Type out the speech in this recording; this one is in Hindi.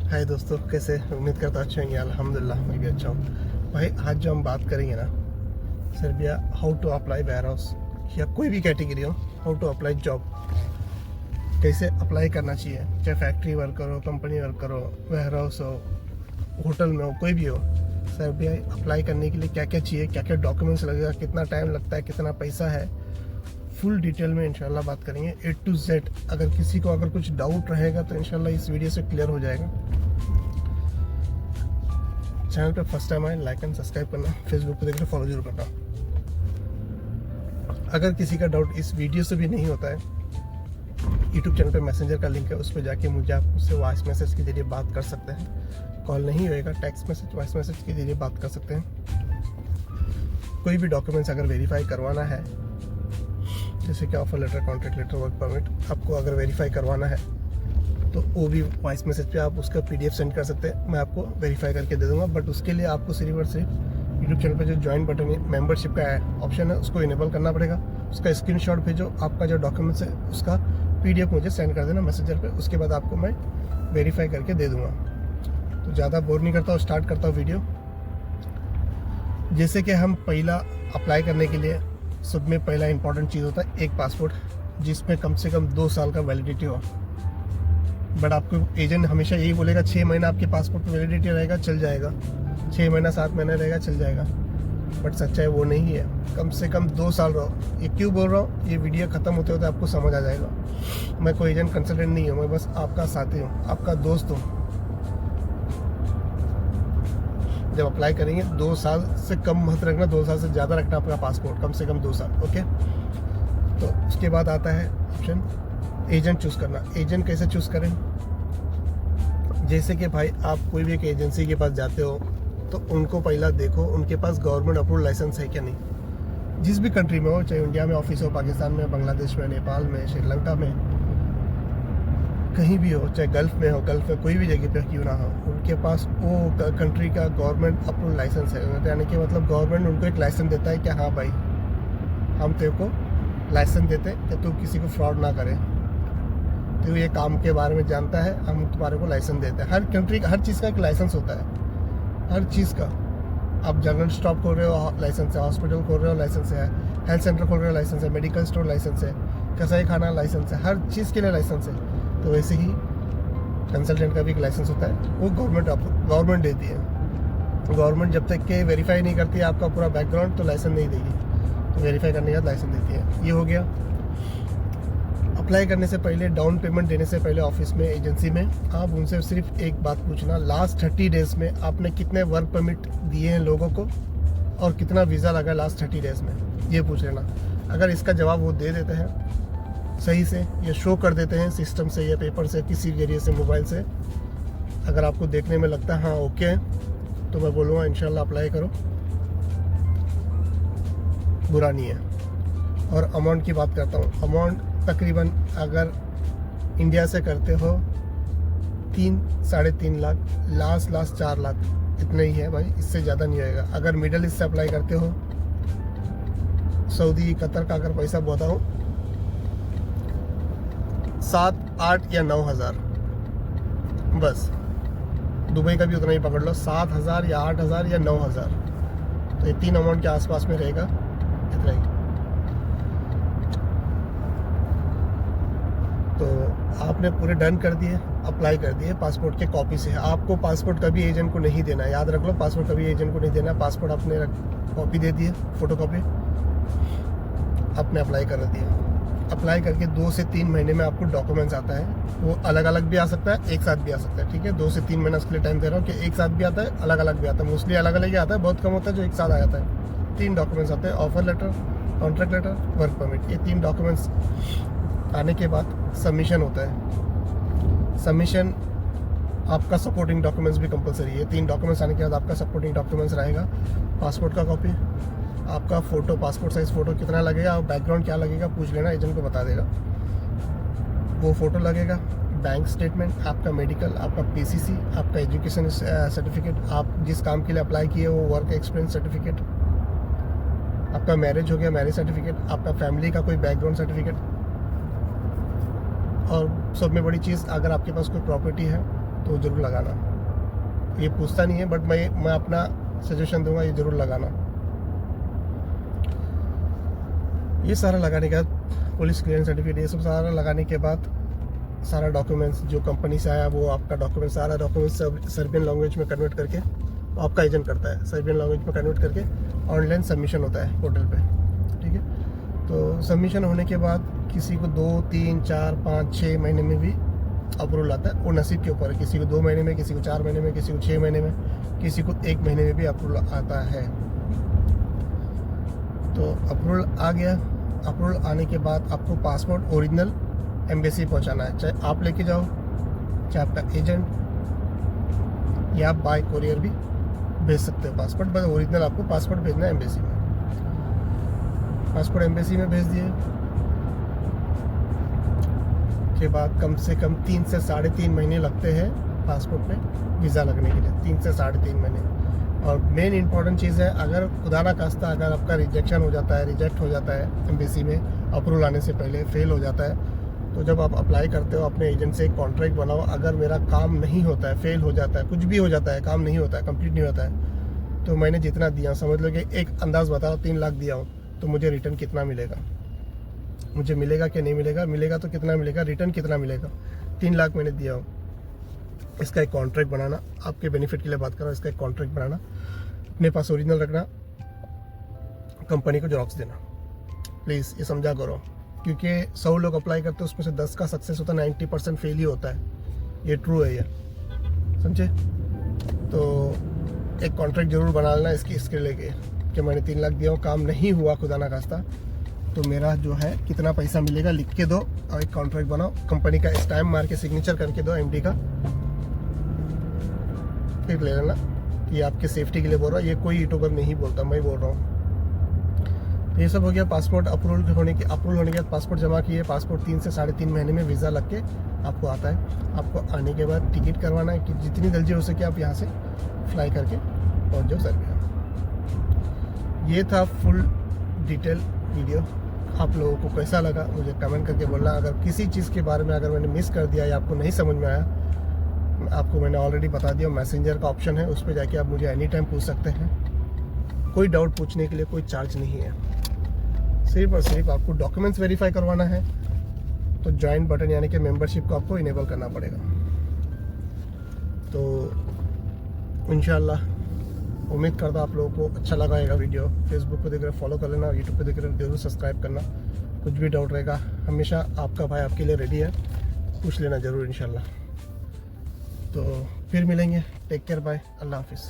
हाय दोस्तों, कैसे? उम्मीद करता अच्छे होंगे। अल्हम्दुलिल्लाह मैं भी अच्छा हूँ। भाई आज जो हम बात करेंगे ना, सर भैया, how to apply warehouse या कोई भी कैटेगरी हो, हाउ टू अप्लाई जॉब, कैसे अप्लाई करना चाहिए। चाहे फैक्ट्री वर्कर हो, कंपनी वर्कर हो, वेयर हाउस हो, होटल में हो, कोई भी हो। सर भैया अप्लाई करने के लिए क्या क्या चाहिए, क्या क्या डॉक्यूमेंट्स लगेगा, कितना टाइम लगता है, कितना पैसा है, फुल डिटेल में इंशाल्लाह बात करेंगे A to Z। अगर किसी को अगर कुछ डाउट रहेगा तो इंशाल्लाह इस वीडियो से क्लियर हो जाएगा। चैनल पे फर्स्ट टाइम आए, लाइक एंड सब्सक्राइब करना, फेसबुक पे देख रहे फॉलो जरूर करना। अगर किसी का डाउट इस वीडियो से भी नहीं होता है, यूट्यूब चैनल पे मैसेंजर का लिंक है, उस पर जाके मुझे आप उससे वॉइस मैसेज के जरिए बात कर सकते हैं। कॉल नहीं होएगा, टेक्स्ट मैसेज, वॉइस मैसेज के जरिए बात कर सकते हैं। कोई भी डॉक्यूमेंट्स अगर वेरीफाई करवाना है, जैसे कि offer letter, contract letter, work permit, आपको अगर वेरीफाई करवाना है तो वो भी वॉइस मैसेज पे आप उसका PDF सेंड कर सकते हैं। मैं आपको वेरीफाई करके दे दूंगा, बट उसके लिए आपको सिर्फ और सिर्फ यूट्यूब चैनल पे जो ज्वाइन बटन है, मेंबरशिप का ऑप्शन है, उसको इनेबल करना पड़ेगा। उसका स्क्रीनशॉट भेजो, आपका जो डॉक्यूमेंट्स है उसका PDF मुझे सेंड कर देना मैसेंजर पे। उसके बाद आपको मैं वेरीफाई करके दे दूँगा। तो ज़्यादा बोर नहीं करता हूँ, स्टार्ट करता हूँ वीडियो। जैसे कि हम पहला अप्लाई करने के लिए सब में पहला इंपॉर्टेंट चीज़ होता है एक पासपोर्ट, जिसमें कम से कम 2 साल का वैलिडिटी हो। बट आपको एजेंट हमेशा यही बोलेगा 6 महीना आपके पासपोर्ट पर वैलिडिटी रहेगा, चल जाएगा। 6 महीना 7 महीना रहेगा, चल जाएगा। बट सच्चाई वो नहीं है, कम से कम 2 साल रहो। ये क्यों बोल रहा हूँ, ये वीडियो ख़त्म होते होते आपको समझ आ जाएगा। मैं कोई एजेंट कंसल्टेंट नहीं हूँ, मैं बस आपका साथी हूँ, आपका दोस्त हूँ। जब अप्लाई करेंगे 2 साल से कम मत रखना, 2 साल से ज़्यादा रखना अपना पासपोर्ट, कम से कम 2 साल। ओके, तो उसके बाद आता है ऑप्शन एजेंट चूज़ करना। एजेंट कैसे चूज़ करें? जैसे कि भाई आप कोई भी एक एजेंसी के पास जाते हो तो उनको पहला देखो उनके पास गवर्नमेंट अप्रूवल लाइसेंस है क्या नहीं। जिस भी कंट्री में हो, चाहे इंडिया में ऑफिस हो, पाकिस्तान में, बांग्लादेश में, नेपाल में, श्रीलंका में, कहीं भी हो, चाहे गल्फ़ में हो, गल्फ़ में कोई भी जगह पे क्यों ना हो, उनके पास वो कंट्री का गवर्नमेंट अप्रूवल लाइसेंस है। यानी कि मतलब गवर्नमेंट उनको एक लाइसेंस देता है कि हाँ भाई, हम तेरे को लाइसेंस देते हैं कि तू किसी को फ्रॉड ना करे, तो ये काम के बारे में जानता है, हम तुम्हारे को लाइसेंस देते हैं। हर कंट्री का हर चीज़ का एक लाइसेंस होता है, हर चीज़ का। आप जनरल स्टॉप खोल रहे हो, लाइसेंस है। हॉस्पिटल खोल रहे हो, लाइसेंस है। हेल्थ सेंटर खोल रहे हो, लाइसेंस है। मेडिकल स्टोर लाइसेंस है। कसाई खाना लाइसेंस है। हर चीज़ के लिए लाइसेंस है। तो वैसे ही कंसल्टेंट का भी एक लाइसेंस होता है, वो गवर्नमेंट देती है। गवर्नमेंट जब तक के वेरीफाई नहीं करती है आपका पूरा बैकग्राउंड, तो लाइसेंस नहीं देगी। तो वेरीफाई करने के बाद लाइसेंस देती है। ये हो गया। अप्लाई करने से पहले, डाउन पेमेंट देने से पहले ऑफिस में, एजेंसी में, आप उनसे सिर्फ एक बात पूछना, लास्ट 30 डेज़ में आपने कितने वर्क परमिट दिए हैं लोगों को और कितना वीज़ा लगा लास्ट 30 डेज़ में, ये पूछ लेना। अगर इसका जवाब वो दे देते हैं सही से, या शो कर देते हैं सिस्टम से या पेपर से, किसी जरिए से, मोबाइल से, अगर आपको देखने में लगता है हाँ ओके है, तो मैं बोलूँगा इंशाल्लाह अप्लाई करो, बुरा नहीं है। और अमाउंट की बात करता हूँ, अमाउंट तकरीबन अगर इंडिया से करते हो 3-3.5 लाख, लास्ट 4 लाख, इतना ही है भाई, इससे ज़्यादा नहीं होएगा। अगर मिडल ईस्ट से अप्लाई करते हो, सऊदी, कतर का अगर पैसा बताऊँ, 7, 8 या 9 हज़ार, बस। दुबई का भी उतना ही पकड़ लो, 7 हज़ार या 8 हज़ार या 9 हज़ार। तो ये 3 अमाउंट के आसपास में रहेगा, इतना ही। तो आपने पूरे डन कर दिए, अप्लाई कर दिए, पासपोर्ट के कॉपी से। आपको पासपोर्ट कभी एजेंट को नहीं देना, याद रख लो, पासपोर्ट कभी एजेंट को नहीं देना। पासपोर्ट आपने कॉपी दे दिए, फोटो कॉपी, आपने अप्लाई कर दिया। अप्लाई करके 2 से 3 महीने में आपको डॉक्यूमेंट्स आता है। वो अलग अलग भी आ सकता है, एक साथ भी आ सकता है। ठीक है, 2 से 3 महीना उसके लिए टाइम दे रहा हूँ कि एक साथ भी आता है, अलग अलग भी आता है। मोस्टली अलग अलग ही आता है, बहुत कम होता है जो एक साथ आ जाता है। 3 डॉक्यूमेंट्स आते हैं, offer letter, contract letter, work permit. ये 3 डॉक्यूमेंट्स आने के बाद सबमिशन होता है। सबमिशन आपका सपोर्टिंग डॉक्यूमेंट्स भी कंपलसरी है। 3 डॉक्यूमेंट्स आने के बाद आपका सपोर्टिंग डॉक्यूमेंट्स रहेगा, पासपोर्ट का कॉपी, आपका फ़ोटो, पासपोर्ट साइज़ फ़ोटो कितना लगेगा और बैकग्राउंड क्या लगेगा पूछ लेना, एजेंट को बता देगा। वो फ़ोटो लगेगा, बैंक स्टेटमेंट, आपका मेडिकल, आपका PCC, आपका एजुकेशन सर्टिफिकेट, आप जिस काम के लिए अप्लाई किए वो वर्क एक्सपीरियंस सर्टिफिकेट, आपका मैरिज हो गया, मैरिज सर्टिफिकेट, आपका फैमिली का कोई बैकग्राउंड सर्टिफिकेट, और सब में बड़ी चीज़, अगर आपके पास कोई प्रॉपर्टी है तो ज़रूर लगाना। ये पूछता नहीं है बट मैं अपना सजेशन दूंगा, ये ज़रूर लगाना। ये सारा लगाने के बाद पुलिस क्लियरेंस सर्टिफिकेट, ये सब सारा लगाने के बाद सारा डॉक्यूमेंट्स जो कंपनी से आया वो आपका डॉक्यूमेंट, सारा डॉक्यूमेंट्स सर्बियन लैंग्वेज में कन्वर्ट करके आपका एजेंट करता है, सर्बियन लैंग्वेज में कन्वर्ट करके ऑनलाइन सबमिशन होता है पोर्टल पे। ठीक है, तो सबमिशन होने के बाद किसी को 2, 3, 4, 5, 6 महीने में भी अप्रूवल आता है। वो नसीब के ऊपर है, किसी को 2 महीने में, किसी को 4 महीने में, किसी को 6 महीने में, किसी को 1 महीने में भी अप्रूवल आता है। तो अप्रूवल आ गया। अप्रूवल आने के बाद आपको पासपोर्ट ओरिजिनल एम्बेसी पहुंचाना है, चाहे आप लेके जाओ, चाहे आपका एजेंट, या आप बाय कोरियर भी भेज सकते हो पासपोर्ट, बस ओरिजिनल आपको पासपोर्ट भेजना है एम्बेसी में। पासपोर्ट एम्बेसी में भेज दिए के बाद कम से कम 3 से 3.5 महीने लगते हैं पासपोर्ट पे वीज़ा लगने के लिए, 3 से 3.5 महीने। और मेन इंपॉर्टेंट चीज़ है, अगर खुदा ना खास्ता अगर आपका रिजेक्शन हो जाता है, रिजेक्ट हो जाता है एम्बेसी में अप्रूवल आने से पहले, फेल हो जाता है, तो जब आप अप्लाई करते हो अपने एजेंट से एक कॉन्ट्रैक्ट बनाओ। अगर मेरा काम नहीं होता है, फेल हो जाता है, कुछ भी हो जाता है, काम नहीं होता है, कंप्लीट नहीं होता है, तो मैंने जितना दिया, समझ लो कि एक अंदाज़ बताओ 3 लाख दिया हूँ, तो मुझे रिटर्न कितना मिलेगा, मुझे मिलेगा कि नहीं मिलेगा, मिलेगा तो कितना मिलेगा, रिटर्न कितना मिलेगा। 3 लाख मैंने दिया हूँ, इसका एक कॉन्ट्रैक्ट बनाना, आपके बेनिफिट के लिए बात कर रहा हूँ, इसका एक कॉन्ट्रैक्ट बनाना, अपने पास ओरिजिनल रखना, कंपनी को जेरॉक्स देना। प्लीज़ ये समझा करो, क्योंकि 100 लोग अप्लाई करते हैं, उसमें से 10 का सक्सेस होता है, 90% फेल ही होता है। ये ट्रू है, ये समझे। तो एक कॉन्ट्रैक्ट जरूर बना लेना इसके लेके कि मैंने 3 लाख दिया हूँ, काम नहीं हुआ खुदा ना खास्ता, तो मेरा जो है कितना पैसा मिलेगा लिख के दो और एक कॉन्ट्रैक्ट बनाओ, कंपनी का स्टैम्प मार के सिग्नेचर करके दो एमडी का, फिर ले लेना। ये आपके सेफ्टी के लिए बोल रहा हूँ, ये कोई यूट्यूबर नहीं बोलता, मैं बोल रहा हूँ। ये सब हो गया। पासपोर्ट अप्रूवल होने के बाद पासपोर्ट जमा किए, पासपोर्ट 3 से 3.5 महीने में वीज़ा लग के आपको आता है। आपको आने के बाद टिकट करवाना है कि जितनी जल्दी हो सके आप यहाँ से फ्लाई करके पहुँच जाओ सर्बिया। ये था फुल डिटेल वीडियो। आप लोगों को कैसा लगा मुझे कमेंट करके बोलना। अगर किसी चीज़ के बारे में अगर मैंने मिस कर दिया या आपको नहीं समझ में आया, आपको मैंने ऑलरेडी बता दिया, मैसेंजर का ऑप्शन है, उस पर जाके आप मुझे एनी टाइम पूछ सकते हैं। कोई डाउट पूछने के लिए कोई चार्ज नहीं है, सिर्फ और सिर्फ आपको डॉक्यूमेंट्स वेरीफाई करवाना है, तो ज्वाइन बटन यानी कि मेंबरशिप को आपको इनेबल करना पड़ेगा। तो इंशाल्लाह उम्मीद करता आप लोगों को अच्छा लगाएगा वीडियो। फेसबुक पे देख रहे फॉलो कर लेना, यूट्यूब पे देख रहे जरूर सब्सक्राइब करना। कुछ भी डाउट रहेगा हमेशा आपका भाई आपके लिए रेडी है, पूछ लेना ज़रूर इंशाल्लाह। तो फिर मिलेंगे, टेक केयर, बाय, अल्लाह हाफिज़।